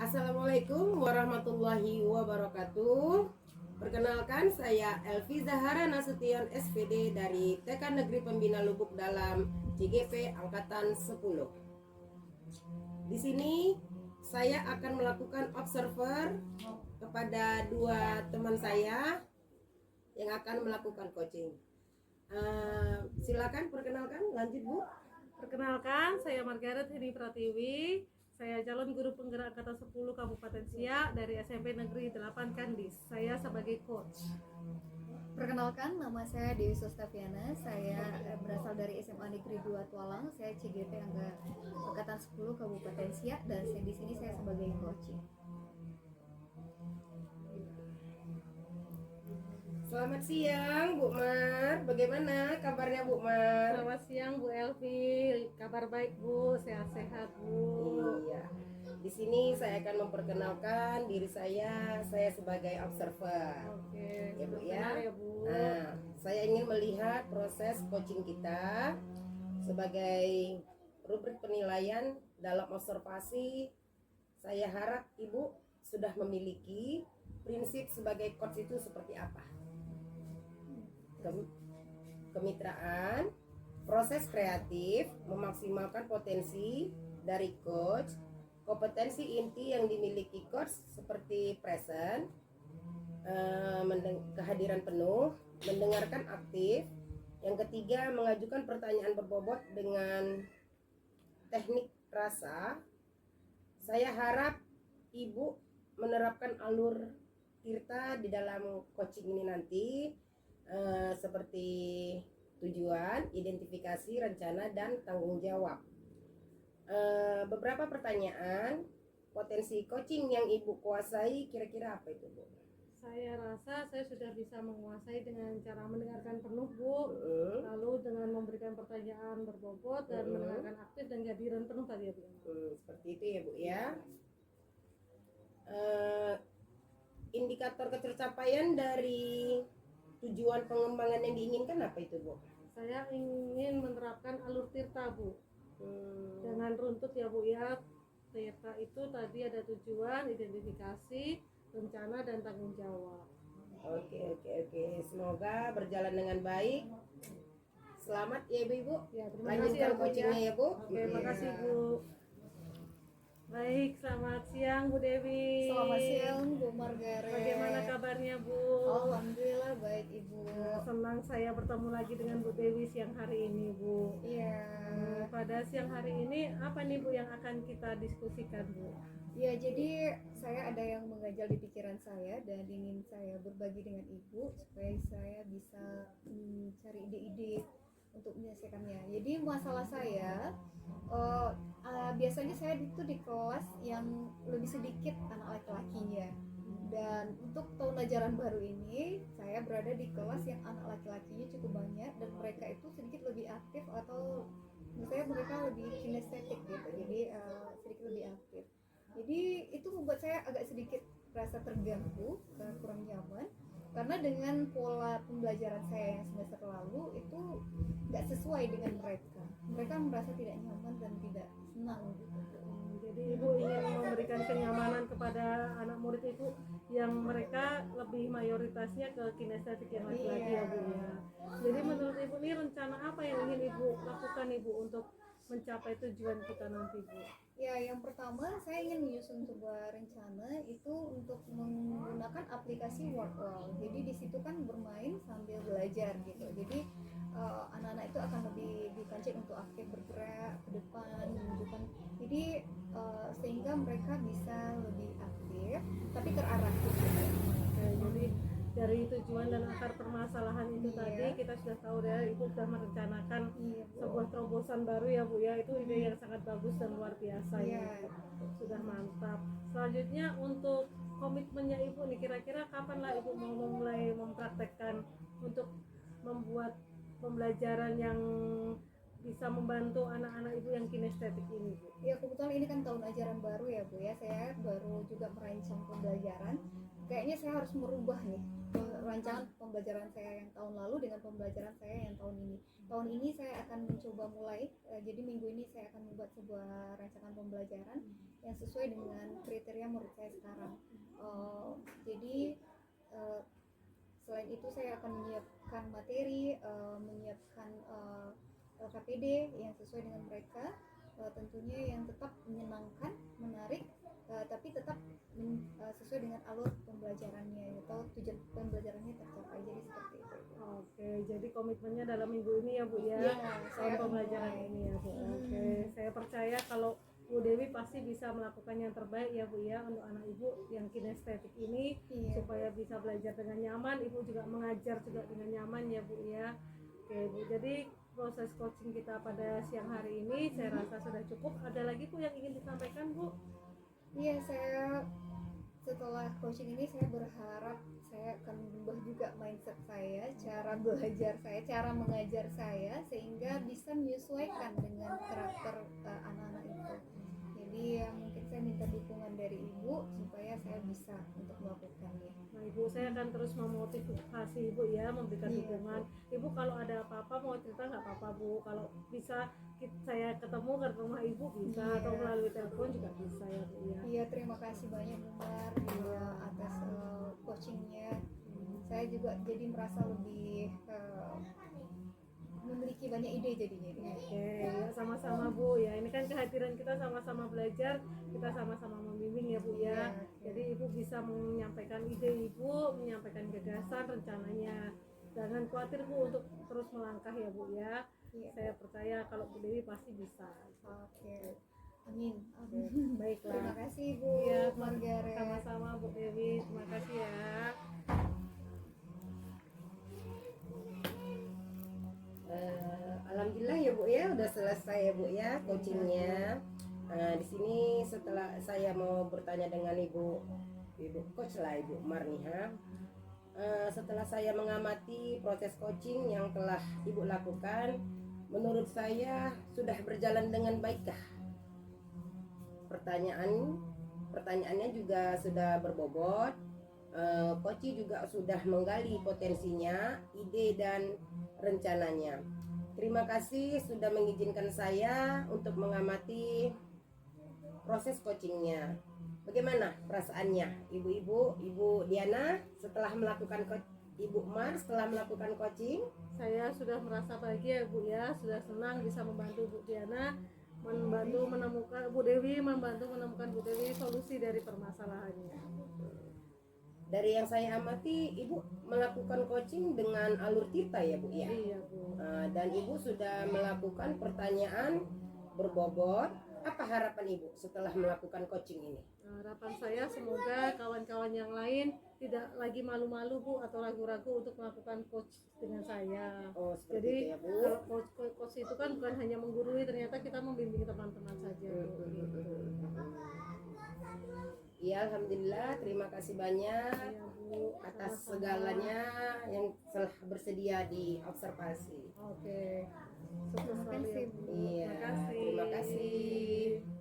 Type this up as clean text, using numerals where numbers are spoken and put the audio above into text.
Assalamualaikum warahmatullahi wabarakatuh. Perkenalkan, saya Elvi Zahara Nasution SPD dari TK Negeri Pembina Lubuk Dalam CGP Angkatan 10. Di sini saya akan melakukan observer kepada dua teman saya yang akan melakukan coaching. Silakan perkenalkan, lanjut Bu. Perkenalkan, saya Margaret Heni Pratiwi. Saya calon guru penggerak angkatan 10 Kabupaten Siak dari SMP Negeri 8 Kandis. Saya sebagai coach. Perkenalkan, nama saya Dewi Sustaviana. Saya berasal dari SMA Negeri 2 Tualang. Saya CGP angkatan 10 Kabupaten Siak dan di sini saya sebagai coach. Selamat siang Bu Mar. Bagaimana kabarnya Bu Mar? Selamat siang Bu Elvi. Kabar baik Bu, sehat-sehat Bu. Iya. Di sini saya akan memperkenalkan diri saya sebagai observer. Oke, Ya Bu sudah ya. kenal ya Bu. Nah, saya ingin melihat proses coaching kita sebagai rubrik penilaian dalam observasi. Saya harap Ibu sudah memiliki prinsip sebagai coach itu seperti apa. Kemitraan, proses kreatif, memaksimalkan potensi dari coach, kompetensi inti yang dimiliki coach seperti present, kehadiran penuh, mendengarkan aktif. Yang ketiga, mengajukan pertanyaan berbobot dengan teknik rasa. Saya harap Ibu menerapkan alur Tirta di dalam coaching ini nanti, seperti tujuan, identifikasi, rencana, dan tanggung jawab. Beberapa pertanyaan, potensi coaching yang Ibu kuasai kira-kira apa itu Bu? Saya rasa saya sudah bisa menguasai dengan cara mendengarkan penuh Bu, lalu dengan memberikan pertanyaan berbobot dan mendengarkan aktif dan kehadiran penuh tadi ya Bu. Seperti itu ya Bu ya. Indikator ketercapaian dari tujuan pengembangan yang diinginkan apa itu Bu? Saya ingin menerapkan alur Tirta Bu, dengan runtut ya Bu ya. Tirta itu tadi ada tujuan, identifikasi, rencana, dan tanggung jawab. Oke. Semoga berjalan dengan baik. Selamat ya Ibu. Ya, terima kasih Lanjutkan ya Bu coachingnya ya Bu. Oke, terima kasih Bu. Baik, selamat siang Bu Dewi. Selamat siang Bu Margaret. Bagaimana kabarnya Bu? Alhamdulillah baik Ibu. Senang saya bertemu lagi dengan Bu Dewi siang hari ini Bu. Iya. Pada siang hari ini apa nih Bu yang akan kita diskusikan Bu? Ya, jadi saya ada yang mengganjal di pikiran saya dan ingin saya berbagi dengan Ibu supaya saya bisa cari ide-ide untuk menyelesaikannya. Jadi masalah saya, biasanya saya itu di kelas yang lebih sedikit anak laki-lakinya. Dan untuk tahun ajaran baru ini, saya berada di kelas yang anak laki-lakinya cukup banyak dan mereka itu sedikit lebih aktif atau misalnya mereka lebih kinestetik gitu. Jadi sedikit lebih aktif. Jadi itu membuat saya agak sedikit rasa terganggu, kurang nyaman karena dengan pola pembelajaran saya yang semester lalu itu nggak sesuai dengan mereka merasa tidak nyaman dan tidak senang gitu. Jadi Ibu ingin memberikan kenyamanan kepada anak murid Ibu yang mereka lebih mayoritasnya ke kinestetik yang laki-laki ya Bu ya. Jadi menurut Ibu ini rencana apa yang ingin Ibu lakukan Ibu untuk mencapai tujuan kita nanti Bu? Ya, yang pertama saya ingin menyusun sebuah rencana itu untuk menggunakan aplikasi Workwell. Jadi di situ kan bermain sambil belajar gitu. Jadi anak-anak itu akan lebih dikancing untuk aktif bergerak ke depan, menunjukkan. Jadi sehingga mereka bisa lebih aktif tapi terarah gitu. Jadi dari tujuan dan akar permasalahan itu tadi kita sudah tahu ya Ibu sudah merencanakan sebuah terobosan baru ya Bu ya. Itu ide yang sangat bagus dan luar biasa ya. Sudah mantap. Selanjutnya untuk komitmennya Ibu nih, kira-kira kapan lah Ibu mau mulai mempraktekkan untuk membuat pembelajaran yang bisa membantu anak-anak Ibu yang kinestetik ini Bu? Ya, kebetulan ini kan tahun ajaran baru ya Bu ya. Saya baru juga merancang pembelajaran kayaknya saya harus merubah nih rancangan pembelajaran saya yang tahun lalu dengan pembelajaran saya yang tahun ini. Tahun ini saya akan mencoba mulai, jadi minggu ini saya akan membuat sebuah rancangan pembelajaran yang sesuai dengan kriteria murid saya sekarang. Jadi selain itu saya akan menyiapkan materi, menyiapkan LKPD yang sesuai dengan mereka, tentunya yang tetap menyenangkan, menarik, tapi tetap sesuai dengan alur pembelajarannya atau tujuan pembelajarannya tercapai. Jadi seperti itu. Oke, jadi komitmennya dalam minggu ini ya Bu ya, Iya, tahun saya pembelajaran mulai. ini ya Bu. Oke, saya percaya kalau Bu Dewi pasti bisa melakukan yang terbaik ya Bu ya untuk anak Ibu yang kinestetik ini, Iya. supaya bisa belajar dengan nyaman, Ibu juga mengajar juga dengan nyaman ya Bu ya. Oke Bu, jadi proses coaching kita pada siang hari ini saya rasa sudah cukup. Ada lagi Bu yang ingin disampaikan Bu? Iya, saya setelah coaching ini saya berharap saya akan mengubah juga mindset saya, cara belajar saya, cara mengajar saya, sehingga bisa menyesuaikan dengan karakter anak-anak itu. Jadi ya mungkin saya minta dukungan dari Ibu supaya saya bisa untuk melakukannya. Nah Ibu, saya akan terus memotivasi Ibu ya, memberikan Iya, dukungan. Ibu kalau ada apa-apa mau cerita nggak apa-apa Bu. Kalau bisa saya ketemu ke rumah Ibu bisa, Iya. atau melalui telepon juga bisa ya Bu ya. Iya, terima kasih banyak Bu Mar ya, atas coachingnya. Saya juga jadi merasa lebih memiliki banyak ide jadinya. Oke, ya sama-sama Bu ya. Ini kan kehadiran kita sama-sama belajar, kita sama-sama membimbing ya Bu ya. Iya. Jadi Ibu bisa menyampaikan ide Ibu, menyampaikan gagasan, rencananya. Jangan khawatir Bu untuk terus melangkah ya Bu ya. Iya. Saya percaya kalau Bu Dewi pasti bisa. Oke. Amin. Oke, baiklah. Terima kasih Bu Ya, Margaret. sama-sama Bu Dewi. Terima kasih ya. Alhamdulillah ya Bu ya, udah selesai ya Bu ya coachingnya. Di sini setelah saya mau bertanya dengan Ibu coach lah Ibu Marniha. Setelah saya mengamati proses coaching yang telah Ibu lakukan, menurut saya sudah berjalan dengan baikkah? Pertanyaannya juga sudah berbobot. Coach juga sudah menggali potensinya, ide dan rencananya. Terima kasih sudah mengizinkan saya untuk mengamati proses coachingnya. Bagaimana perasaannya Ibu Diana setelah melakukan Ibu Mar setelah melakukan coaching? Saya sudah merasa bahagia Bu ya, sudah senang bisa membantu Bu Diana, membantu menemukan Bu Dewi solusi dari permasalahannya. Dari yang saya amati, Ibu melakukan coaching dengan alur cerita ya Bu ya. Iya Bu. Dan Ibu sudah melakukan pertanyaan berbobot. Apa harapan Ibu setelah melakukan coaching ini? Harapan saya semoga kawan-kawan yang lain tidak lagi malu-malu Bu atau ragu-ragu untuk melakukan coach dengan saya. Oh, seperti Jadi itu ya Bu. kalau coach itu kan bukan hanya menggurui, ternyata kita membimbing teman-teman saja Bu. Iya, alhamdulillah, terima kasih banyak Iya Bu. atas Sama-sama. segalanya yang telah bersedia di observasi. Oke. Sukses Terima selalu ya kasih, Bu. Iya, Terima kasih. terima kasih.